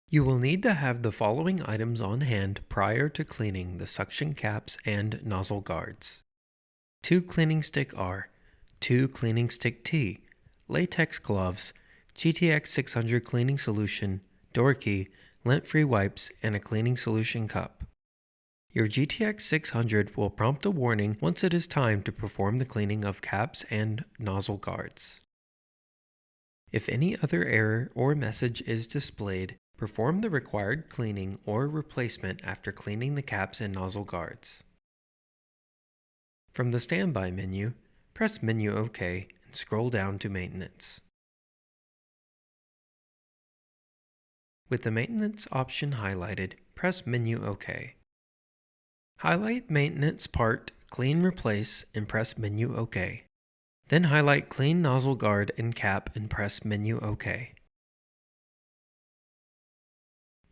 You will need to have the following items on hand prior to cleaning the suction caps and nozzle guards: 2 cleaning stick R, 2 cleaning stick T, latex gloves, GTX600 cleaning solution, door key, lint-free wipes, and a cleaning solution cup. Your GTX600 will prompt a warning once it is time to perform the cleaning of caps and nozzle guards. If any other error or message is displayed, perform the required cleaning or replacement after cleaning the caps and nozzle guards. From the Standby menu, press Menu OK and scroll down to Maintenance. With the Maintenance option highlighted, press Menu OK. Highlight Maintenance part, Clean Replace, and press Menu OK. Then highlight Clean Nozzle Guard and Cap and press Menu OK.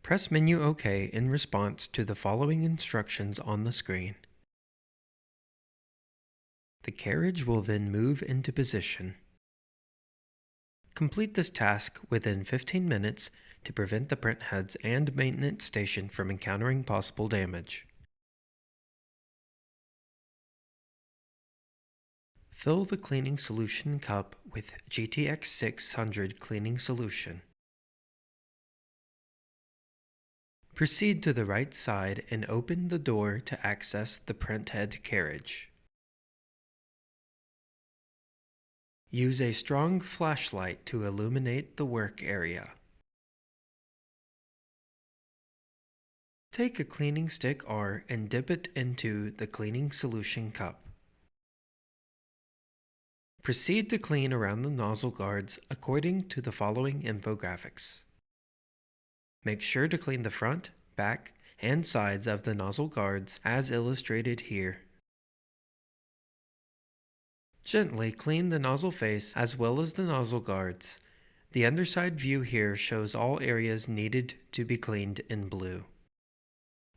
Press Menu OK in response to the following instructions on the screen. The carriage will then move into position. Complete this task within 15 minutes to prevent the print heads and maintenance station from encountering possible damage. Fill the cleaning solution cup with GTX600 cleaning solution. Proceed to the right side and open the door to access the print head carriage. Use a strong flashlight to illuminate the work area. Take a cleaning stick R and dip it into the cleaning solution cup. Proceed to clean around the nozzle guards according to the following infographics. Make sure to clean the front, back, and sides of the nozzle guards as illustrated here. Gently clean the nozzle face as well as the nozzle guards. The underside view here shows all areas needed to be cleaned in blue.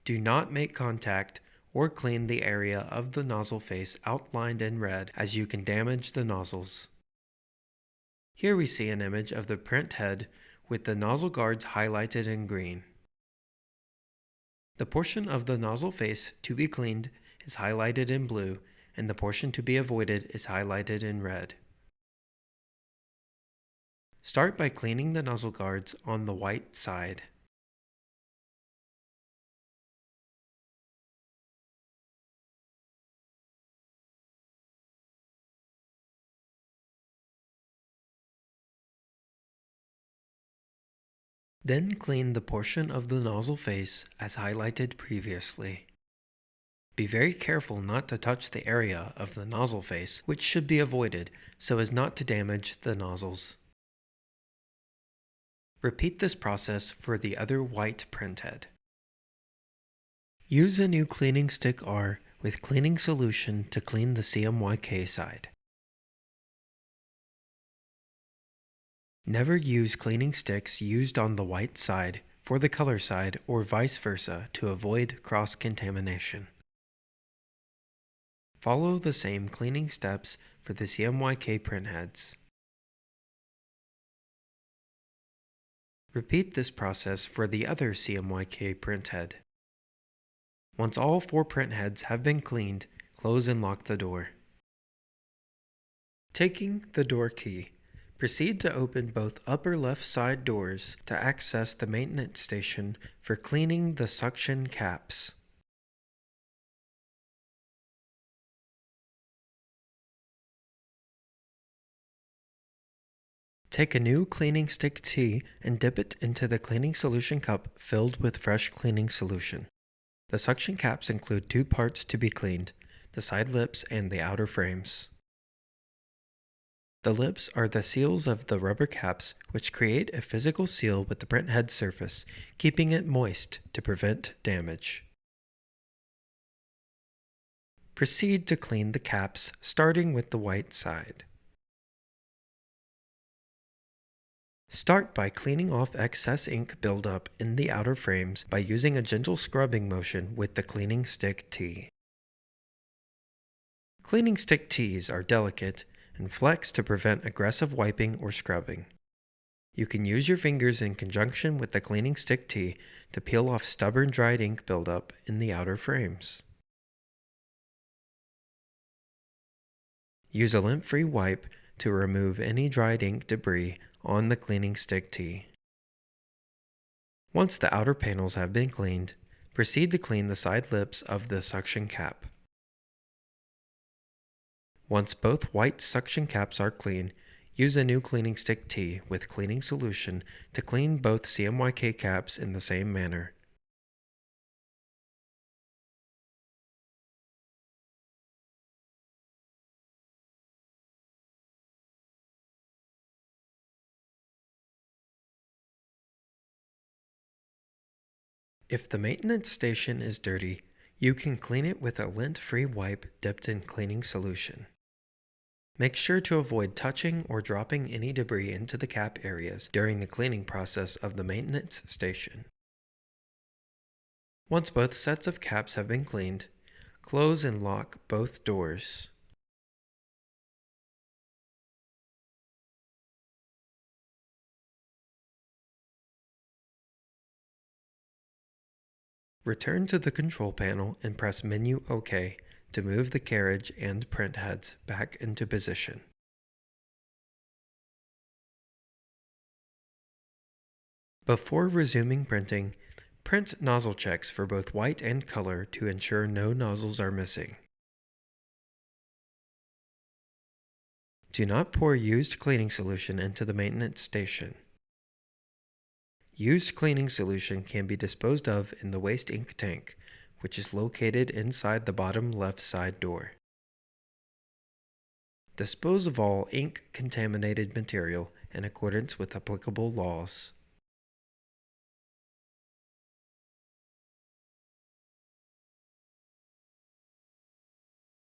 Do not make contact or clean the area of the nozzle face outlined in red, as you can damage the nozzles. Here we see an image of the print head with the nozzle guards highlighted in green. The portion of the nozzle face to be cleaned is highlighted in blue, and the portion to be avoided is highlighted in red. Start by cleaning the nozzle guards on the white side. Then clean the portion of the nozzle face as highlighted previously. Be very careful not to touch the area of the nozzle face, which should be avoided so as not to damage the nozzles. Repeat this process for the other white print head. Use a new cleaning stick R with cleaning solution to clean the CMYK side. Never use cleaning sticks used on the white side for the color side or vice versa to avoid cross-contamination. Follow the same cleaning steps for the CMYK print heads. Repeat this process for the other CMYK print head. Once all 4 print heads have been cleaned, close and lock the door. Taking the door key, proceed to open both upper left side doors to access the maintenance station for cleaning the suction caps. Take a new cleaning stick T and dip it into the cleaning solution cup filled with fresh cleaning solution. The suction caps include 2 parts to be cleaned, the side lips and the outer frames. The lips are the seals of the rubber caps, which create a physical seal with the print head surface, keeping it moist to prevent damage. Proceed to clean the caps, starting with the white side. Start by cleaning off excess ink buildup in the outer frames by using a gentle scrubbing motion with the cleaning stick T. Cleaning stick Ts are delicate and flex to prevent aggressive wiping or scrubbing. You can use your fingers in conjunction with the cleaning stick T to peel off stubborn dried ink buildup in the outer frames. Use a lint-free wipe to remove any dried ink debris on the cleaning stick T. Once the outer panels have been cleaned, proceed to clean the side lips of the suction cap. Once both white suction caps are clean, use a new cleaning stick T with cleaning solution to clean both CMYK caps in the same manner. If the maintenance station is dirty, you can clean it with a lint-free wipe dipped in cleaning solution. Make sure to avoid touching or dropping any debris into the cap areas during the cleaning process of the maintenance station. Once both sets of caps have been cleaned, close and lock both doors. Return to the control panel and press Menu OK to move the carriage and print heads back into position. Before resuming printing, print nozzle checks for both white and color to ensure no nozzles are missing. Do not pour used cleaning solution into the maintenance station. Used cleaning solution can be disposed of in the waste ink tank, which is located inside the bottom left side door. Dispose of all ink-contaminated material in accordance with applicable laws.